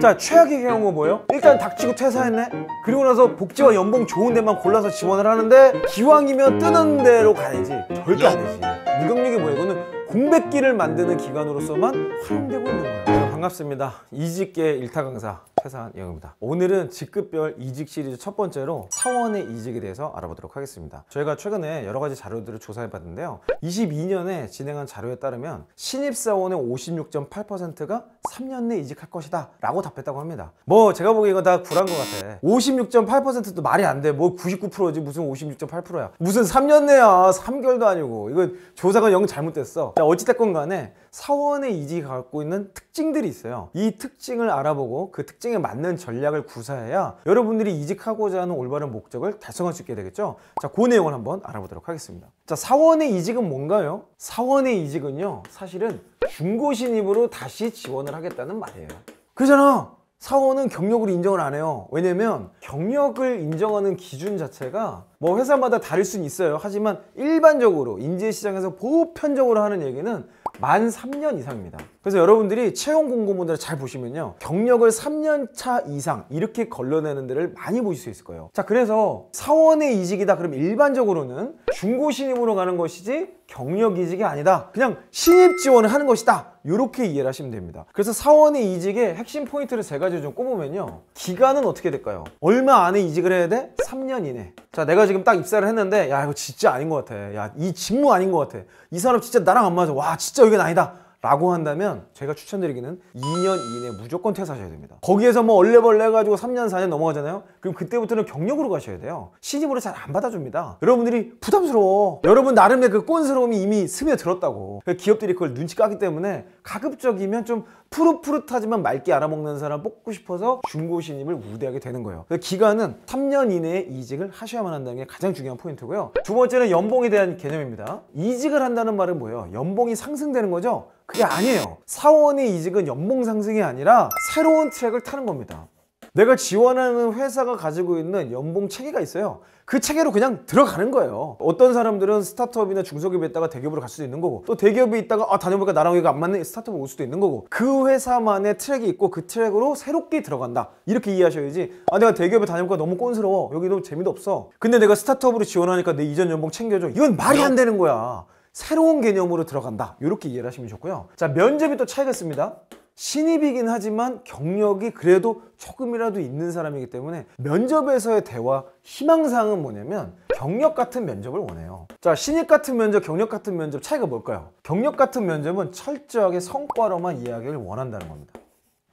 자, 최악의 경우 뭐예요? 일단 닥치고 퇴사했네? 그리고 나서 복지와 연봉 좋은 데만 골라서 지원을 하는데 기왕이면 뜨는 데로 가야지. 절대 안 되지. 무경력이 뭐예요? 이거는 공백기를 만드는 기관으로서만 활용되고 있는 거예요. 반갑습니다. 이직계 일타 강사 최상한 영입니다. 오늘은 직급별 이직 시리즈 첫 번째로 사원의 이직에 대해서 알아보도록 하겠습니다. 저희가 최근에 여러 가지 자료들을 조사해 봤는데요. 22년에 진행한 자료에 따르면 신입사원의 56.8%가 3년 내 이직할 것이다 라고 답했다고 합니다. 뭐 제가 보기에 이거 다 굴한 것 같아. 56.8%도 말이 안 돼. 뭐 99%지 무슨 56.8%야. 무슨 3년 내야. 3개월도 아니고. 이거 조사가 영 잘못됐어. 자, 어찌됐건 간에 사원의 이직이 갖고 있는 특징들이 있어요. 이 특징을 알아보고 그 특징에 맞는 전략을 구사해야 여러분들이 이직하고자 하는 올바른 목적을 달성할 수 있게 되겠죠. 자, 그 내용을 한번 알아보도록 하겠습니다. 자, 사원의 이직은 뭔가요? 사원의 이직은요, 사실은 중고 신입으로 다시 지원을 하겠다는 말이에요. 그러잖아. 사원은 경력으로 인정을 안 해요. 왜냐면 경력을 인정하는 기준 자체가 뭐 회사마다 다를 수는 있어요. 하지만 일반적으로 인재시장에서 보편적으로 하는 얘기는 만 3년 이상입니다. 그래서 여러분들이 채용 공고문들을 잘 보시면요, 경력을 3년 차 이상 이렇게 걸러내는 데를 많이 보실 수 있을 거예요. 자, 그래서 사원의 이직이다 그러면 일반적으로는 중고 신입으로 가는 것이지 경력 이직이 아니다, 그냥 신입 지원을 하는 것이다, 이렇게 이해를 하시면 됩니다. 그래서 사원의 이직의 핵심 포인트를 세 가지 좀 꼽으면요, 기간은 어떻게 될까요? 얼마 안에 이직을 해야 돼? 3년 이내. 자, 내가 지금 딱 입사를 했는데 야, 이거 진짜 아닌 것 같아. 야, 이 직무 아닌 것 같아. 이 사람 진짜 나랑 안 맞아. 와, 진짜 이게 아니다 라고 한다면 제가 추천드리기는 2년 이내 무조건 퇴사하셔야 됩니다. 거기에서 뭐 얼레벌레 해가지고 3년 4년 넘어가잖아요. 그럼 그때부터는 경력으로 가셔야 돼요. 신입으로 잘 안 받아줍니다. 여러분들이 부담스러워. 여러분 나름의 그 꼰스러움이 이미 스며들었다고. 기업들이 그걸 눈치 까기 때문에 가급적이면 좀 푸릇푸릇하지만 맑게 알아먹는 사람 뽑고 싶어서 중고 신입을 우대하게 되는 거예요. 기간은 3년 이내에 이직을 하셔야만 한다는 게 가장 중요한 포인트고요. 두 번째는 연봉에 대한 개념입니다. 이직을 한다는 말은 뭐예요? 연봉이 상승되는 거죠? 그게 아니에요. 사원의 이직은 연봉 상승이 아니라 새로운 트랙을 타는 겁니다. 내가 지원하는 회사가 가지고 있는 연봉 체계가 있어요. 그 체계로 그냥 들어가는 거예요. 어떤 사람들은 스타트업이나 중소기업에 있다가 대기업으로 갈 수도 있는 거고, 또 대기업에 있다가 다녀보니까 나랑 이거 안 맞네, 스타트업으로 올 수도 있는 거고, 그 회사만의 트랙이 있고 그 트랙으로 새롭게 들어간다, 이렇게 이해하셔야지, 내가 대기업에 다녀보니까 너무 꼰스러워, 여기 너무 재미도 없어, 근데 내가 스타트업으로 지원하니까 내 이전 연봉 챙겨줘, 이건 말이 안 되는 거야. 새로운 개념으로 들어간다, 이렇게 이해를 하시면 좋고요. 자, 면접이 또 차이가 있습니다. 신입이긴 하지만 경력이 그래도 조금이라도 있는 사람이기 때문에 면접에서의 대화 희망사항은 뭐냐면 경력 같은 면접을 원해요. 자, 신입 같은 면접, 경력 같은 면접 차이가 뭘까요? 경력 같은 면접은 철저하게 성과로만 이야기를 원한다는 겁니다.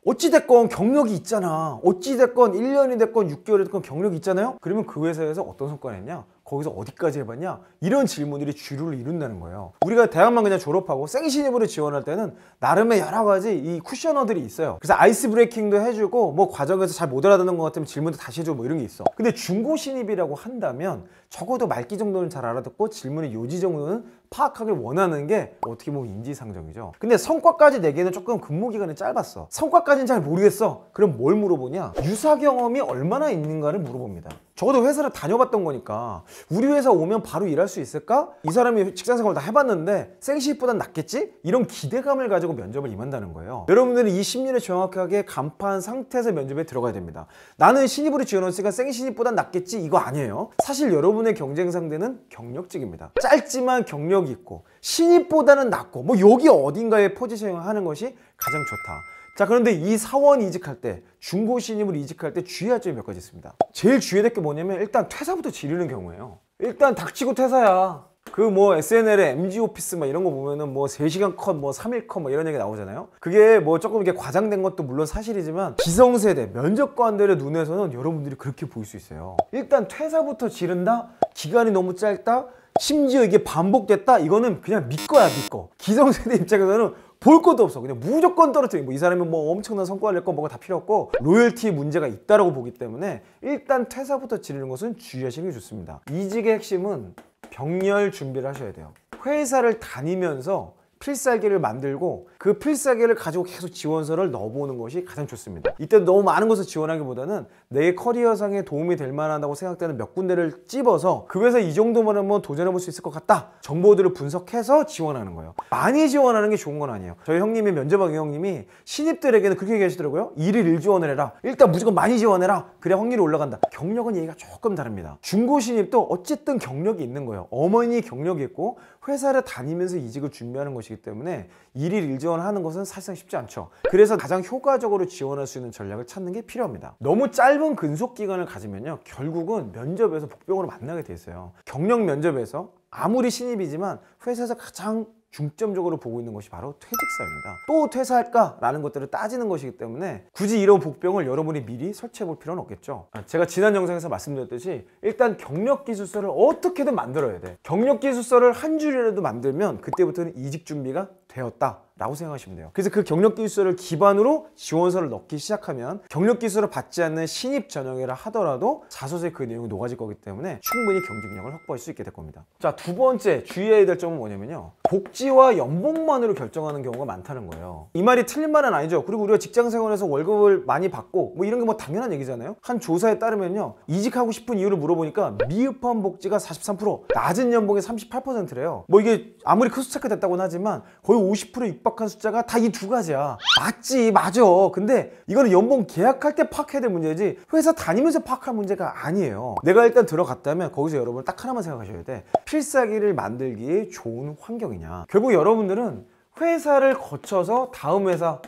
어찌됐건 경력이 있잖아. 어찌됐건 1년이 됐건 6개월이 됐건 경력이 있잖아요. 그러면 그 회사에서 어떤 성과를 했냐? 거기서 어디까지 해봤냐? 이런 질문들이 주류를 이룬다는 거예요. 우리가 대학만 그냥 졸업하고 생신입으로 지원할 때는 나름의 여러 가지 이 쿠셔너들이 있어요. 그래서 아이스 브레이킹도 해주고, 뭐 과정에서 잘 못 알아듣는 것 같으면 질문도 다시 해주고 뭐 이런 게 있어. 근데 중고 신입이라고 한다면 적어도 말기 정도는 잘 알아듣고 질문의 요지 정도는 파악하길 원하는 게 어떻게 보면 인지상정이죠. 근데 성과까지 내기에는 조금 근무기간이 짧았어. 성과까지는 잘 모르겠어. 그럼 뭘 물어보냐? 유사 경험이 얼마나 있는가를 물어봅니다. 적어도 회사를 다녀봤던 거니까 우리 회사 오면 바로 일할 수 있을까? 이 사람이 직장생활 다 해봤는데 생신입보단 낫겠지? 이런 기대감을 가지고 면접을 임한다는 거예요. 여러분들은 이 심리를 정확하게 간파한 상태에서 면접에 들어가야 됩니다. 나는 신입으로 지원했으니까 생신입보단 낫겠지? 이거 아니에요. 사실 여러분의 경쟁 상대는 경력직입니다. 짧지만 경력이 있고 신입보다는 낫고, 뭐 여기 어딘가에 포지셔닝을 하는 것이 가장 좋다. 자, 그런데 이 사원 이직할 때, 중고 신입으로 이직할 때 주의할 점이 몇 가지 있습니다. 제일 주의해야 될 게 뭐냐면 일단 퇴사부터 지르는 경우예요. 일단 닥치고 퇴사야. 그 뭐 SNL의 MG 오피스 막 이런 거 보면은 뭐 3시간 컷, 뭐 3일 컷 뭐 이런 얘기 나오잖아요. 그게 뭐 조금 이렇게 과장된 것도 물론 사실이지만 기성세대, 면접관들의 눈에서는 여러분들이 그렇게 보일 수 있어요. 일단 퇴사부터 지른다? 기간이 너무 짧다? 심지어 이게 반복됐다? 이거는 그냥 믿거야, 믿고. 기성세대 입장에서는 볼 것도 없어. 그냥 무조건 떨어뜨리고, 뭐 이 사람이 뭐 엄청난 성과를 낼 거 뭐가 다 필요 없고 로열티 문제가 있다라고 보기 때문에 일단 퇴사부터 지르는 것은 주의하시는 게 좋습니다. 이직의 핵심은 병렬 준비를 하셔야 돼요. 회사를 다니면서 필살기를 만들고 그 필살기를 가지고 계속 지원서를 넣어보는 것이 가장 좋습니다. 이때 너무 많은 것을 지원하기보다는 내 커리어상에 도움이 될 만하다고 생각되는 몇 군데를 찝어서 그래서 이 정도만 한번 도전해볼 수 있을 것 같다 정보들을 분석해서 지원하는 거예요. 많이 지원하는 게 좋은 건 아니에요. 저희 형님이 면접왕 형님이 신입들에게는 그렇게 얘기하시더라고요. 일일 일지원을 해라. 일단 무조건 많이 지원해라. 그래야 확률이 올라간다. 경력은 얘기가 조금 다릅니다. 중고 신입도 어쨌든 경력이 있는 거예요. 어머니 경력이 있고 회사를 다니면서 이직을 준비하는 것이기 때문에 일일 일지원을 하는 것은 사실상 쉽지 않죠. 그래서 가장 효과적으로 지원할 수 있는 전략을 찾는 게 필요합니다. 너무 짧은 근속 기간을 가지면요, 결국은 면접에서 복병으로 만나게 돼 있어요. 경력 면접에서 아무리 신입이지만 회사에서 가장 중점적으로 보고 있는 것이 바로 퇴직사유입니다. 또 퇴사할까라는 것들을 따지는 것이기 때문에 굳이 이런 복병을 여러분이 미리 설치해 볼 필요는 없겠죠. 제가 지난 영상에서 말씀드렸듯이 일단 경력기술서를 어떻게든 만들어야 돼. 경력기술서를 한 줄이라도 만들면 그때부터는 이직 준비가 되었다 라고 생각하시면 돼요. 그래서 그 경력기술서를 기반으로 지원서를 넣기 시작하면 경력기술을 받지 않는 신입 전형이라 하더라도 자소서에 그 내용이 녹아질 거기 때문에 충분히 경쟁력을 확보할 수 있게 될 겁니다. 자, 두 번째 주의해야 될 점은 뭐냐면요, 복지와 연봉만으로 결정하는 경우가 많다는 거예요. 이 말이 틀린 말은 아니죠. 그리고 우리가 직장생활에서 월급을 많이 받고 뭐 이런 게 뭐 당연한 얘기잖아요. 한 조사에 따르면요, 이직하고 싶은 이유를 물어보니까 미흡한 복지가 43%, 낮은 연봉이 38%래요. 뭐 이게 아무리 크로스 체크 됐다고는 하지만 거의 50%에 육박한 숫자가 다 이 두 가지야. 맞지, 맞아. 근데 이거는 연봉 계약할 때 파악해야 될 문제지 회사 다니면서 파악할 문제가 아니에요. 내가 일단 들어갔다면 거기서 여러분 딱 하나만 생각하셔야 돼. 필살기를 만들기에 좋은 환경이냐. 결국 여러분들은 회사를 거쳐서 다음 회사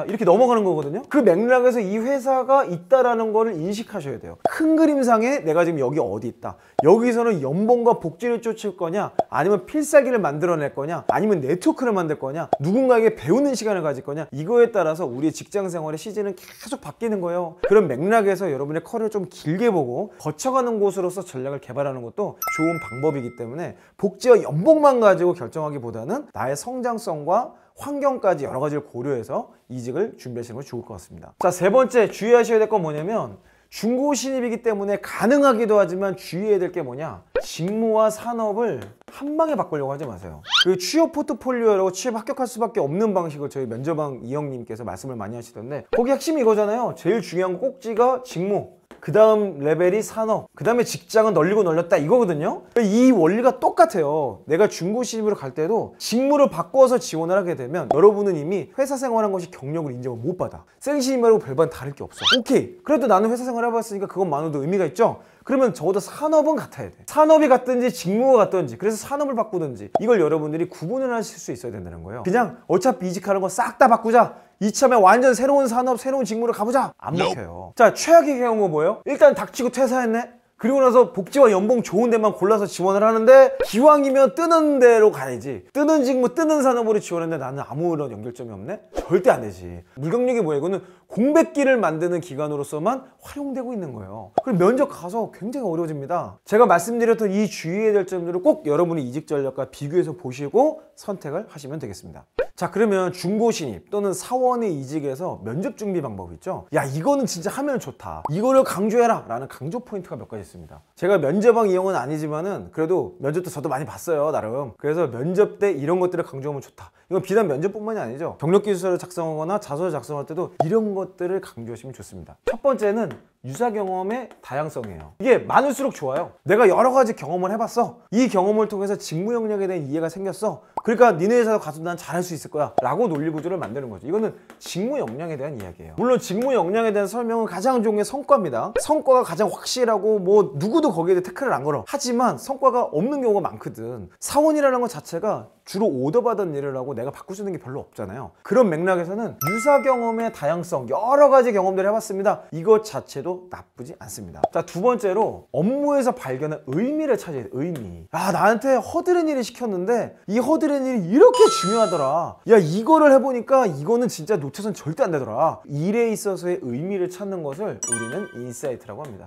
이렇게 넘어가는 거거든요. 그 맥락에서 이 회사가 있다라는 거를 인식하셔야 돼요. 큰 그림상에 내가 지금 여기 어디 있다, 여기서는 연봉과 복지를 쫓을 거냐, 아니면 필살기를 만들어낼 거냐, 아니면 네트워크를 만들 거냐, 누군가에게 배우는 시간을 가질 거냐, 이거에 따라서 우리의 직장 생활의 시즌은 계속 바뀌는 거예요. 그런 맥락에서 여러분의 커리어를 좀 길게 보고 거쳐가는 곳으로서 전략을 개발하는 것도 좋은 방법이기 때문에 복지와 연봉만 가지고 결정하기보다는 나의 성장성과 환경까지 여러 가지를 고려해서 이직을 준비하시는 것이 좋을 것 같습니다. 자, 세 번째 주의하셔야 될 건 뭐냐면, 중고 신입이기 때문에 가능하기도 하지만 주의해야 될 게 뭐냐, 직무와 산업을 한 방에 바꾸려고 하지 마세요. 그 취업 포트폴리오라고 취업 합격할 수밖에 없는 방식을 저희 면접왕 이형님께서 말씀을 많이 하시던데, 거기 핵심이 이거잖아요. 제일 중요한 꼭지가 직무, 그 다음 레벨이 산업, 그 다음에 직장은 널리고 널렸다 이거거든요. 이 원리가 똑같아요. 내가 중고 신입으로 갈 때도 직무를 바꿔서 지원을 하게 되면 여러분은 이미 회사 생활한 것이 경력을 인정을 못 받아. 생신입하고 별반 다를 게 없어. 오케이, 그래도 나는 회사 생활 해봤으니까 그것만으로도 의미가 있죠. 그러면 적어도 산업은 같아야 돼. 산업이 같든지 직무가 같든지, 그래서 산업을 바꾸든지, 이걸 여러분들이 구분을 하실 수 있어야 된다는 거예요. 그냥 어차피 이직하는 거 싹 다 바꾸자, 이참에 완전 새로운 산업, 새로운 직무를 가보자, 안 먹혀요. 자, 최악의 경우가 뭐예요? 일단 닥치고 퇴사했네? 그리고 나서 복지와 연봉 좋은 데만 골라서 지원을 하는데, 기왕이면 뜨는 데로 가야지. 뜨는 직무, 뜨는 산업으로 지원했는데 나는 아무런 연결점이 없네? 절대 안 되지. 무경력이 뭐야? 이거는 공백기를 만드는 기관으로서만 활용되고 있는 거예요. 그럼 면접 가서 굉장히 어려워집니다. 제가 말씀드렸던 이 주의해야 될 점들을 꼭 여러분이 이직 전략과 비교해서 보시고 선택을 하시면 되겠습니다. 자, 그러면 중고 신입 또는 사원의 이직에서 면접 준비 방법이 있죠. 야, 이거는 진짜 하면 좋다, 이거를 강조해라 라는 강조 포인트가 몇 가지 있습니다. 제가 면접왕 이형은 아니지만은 그래도 면접 때 저도 많이 봤어요, 나름. 그래서 면접 때 이런 것들을 강조하면 좋다. 이건 비단 면접뿐만이 아니죠. 경력기술서를 작성하거나 자소를 작성할 때도 이런 것들을 강조하시면 좋습니다. 첫 번째는 유사 경험의 다양성이에요. 이게 많을수록 좋아요. 내가 여러 가지 경험을 해봤어. 이 경험을 통해서 직무 역량에 대한 이해가 생겼어. 그러니까 니네 회사 가서 난 잘할 수 있을 거야 라고 논리 구조를 만드는 거죠. 이거는 직무 역량에 대한 이야기예요. 물론 직무 역량에 대한 설명은 가장 좋은 게 성과입니다. 성과가 가장 확실하고 뭐 누구도 거기에 대해 태클을 안 걸어. 하지만 성과가 없는 경우가 많거든. 사원이라는 것 자체가 주로 오더받은 일을 하고 내가 바꿀 수 있는 게 별로 없잖아요. 그런 맥락에서는 유사 경험의 다양성, 여러 가지 경험들을 해봤습니다, 이것 자체도 나쁘지 않습니다. 자, 두 번째로 업무에서 발견한 의미를 찾아야 돼. 의미. 아, 나한테 허드렛 일을 시켰는데 이 허드렛 일이 이렇게 중요하더라. 야, 이거를 해보니까 이거는 진짜 놓쳐선 절대 안 되더라. 일에 있어서의 의미를 찾는 것을 우리는 인사이트라고 합니다.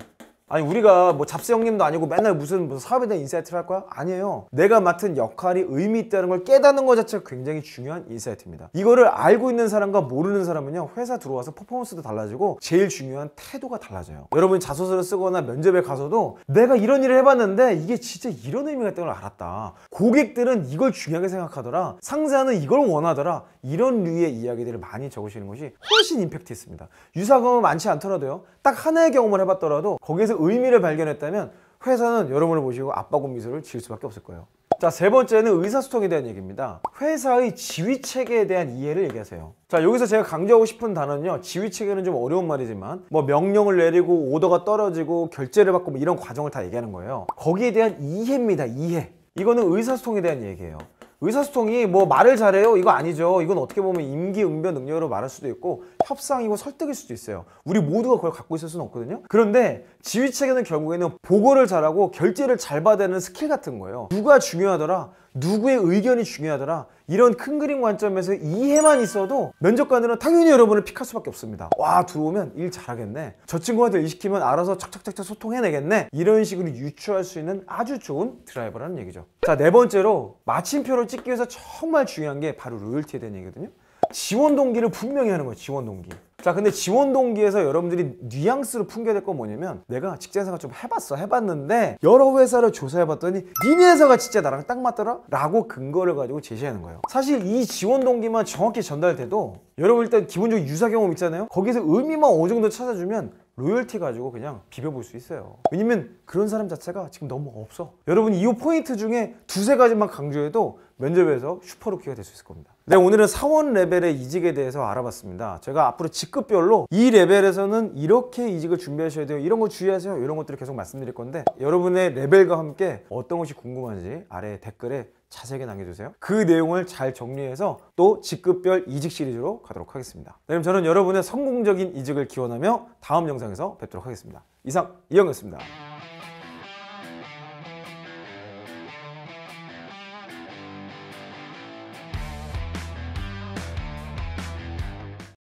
아니 우리가 뭐 잡스 형님도 아니고 맨날 무슨 사업에 대한 인사이트를 할 거야? 아니에요. 내가 맡은 역할이 의미 있다는 걸 깨닫는 것 자체가 굉장히 중요한 인사이트입니다. 이거를 알고 있는 사람과 모르는 사람은요, 회사 들어와서 퍼포먼스도 달라지고 제일 중요한 태도가 달라져요. 여러분 자소서를 쓰거나 면접에 가서도 내가 이런 일을 해봤는데 이게 진짜 이런 의미가 있다는 걸 알았다. 고객들은 이걸 중요하게 생각하더라. 상사는 이걸 원하더라. 이런 류의 이야기들을 많이 적으시는 것이 훨씬 임팩트 있습니다. 유사 경험은 많지 않더라도요, 딱 하나의 경험을 해봤더라도 거기에서 의미를 발견했다면 회사는 여러분을 보시고 아빠곰 미소를 지을 수밖에 없을 거예요. 자, 세 번째는 의사소통에 대한 얘기입니다. 회사의 지휘체계에 대한 이해를 얘기하세요. 자, 여기서 제가 강조하고 싶은 단어는요, 지휘체계는 좀 어려운 말이지만 뭐 명령을 내리고 오더가 떨어지고 결제를 받고 뭐 이런 과정을 다 얘기하는 거예요. 거기에 대한 이해입니다. 이해. 이거는 의사소통에 대한 얘기예요. 의사소통이 뭐 말을 잘해요? 이거 아니죠. 이건 어떻게 보면 임기응변 능력으로 말할 수도 있고 협상이고 설득일 수도 있어요. 우리 모두가 그걸 갖고 있을 수는 없거든요. 그런데 지휘체계는 결국에는 보고를 잘하고 결제를 잘 받아내는 스킬 같은 거예요. 누가 중요하더라, 누구의 의견이 중요하더라, 이런 큰 그림 관점에서 이해만 있어도 면접관들은 당연히 여러분을 픽할 수밖에 없습니다. 와, 들어오면 일 잘하겠네, 저 친구한테 일 시키면 알아서 척척척척 소통해내겠네, 이런 식으로 유추할 수 있는 아주 좋은 드라이버라는 얘기죠. 자, 네 번째로 마침표를 찍기 위해서 정말 중요한 게 바로 로열티에 대한 얘기거든요. 지원 동기를 분명히 하는 거예요. 지원 동기. 자, 근데 지원 동기에서 여러분들이 뉘앙스로 풍겨야 될 건 뭐냐면, 내가 직장생활 좀 해봤는데 여러 회사를 조사해봤더니 니네 회사가 진짜 나랑 딱 맞더라 라고 근거를 가지고 제시하는 거예요. 사실 이 지원 동기만 정확히 전달돼도 여러분 일단 기본적인 유사 경험 있잖아요. 거기서 의미만 어느 정도 찾아주면 로열티 가지고 그냥 비벼볼 수 있어요. 왜냐면 그런 사람 자체가 지금 너무 없어. 여러분 이 포인트 중에 두세 가지만 강조해도 면접에서 슈퍼루키가 될 수 있을 겁니다. 네, 오늘은 사원 레벨의 이직에 대해서 알아봤습니다. 제가 앞으로 직급별로 이 레벨에서는 이렇게 이직을 준비하셔야 돼요, 이런 거 주의하세요, 이런 것들을 계속 말씀드릴 건데, 여러분의 레벨과 함께 어떤 것이 궁금한지 아래 댓글에 자세하게 남겨주세요. 그 내용을 잘 정리해서 또 직급별 이직 시리즈로 가도록 하겠습니다. 네, 그럼 저는 여러분의 성공적인 이직을 기원하며 다음 영상에서 뵙도록 하겠습니다. 이상 이영이었습니다.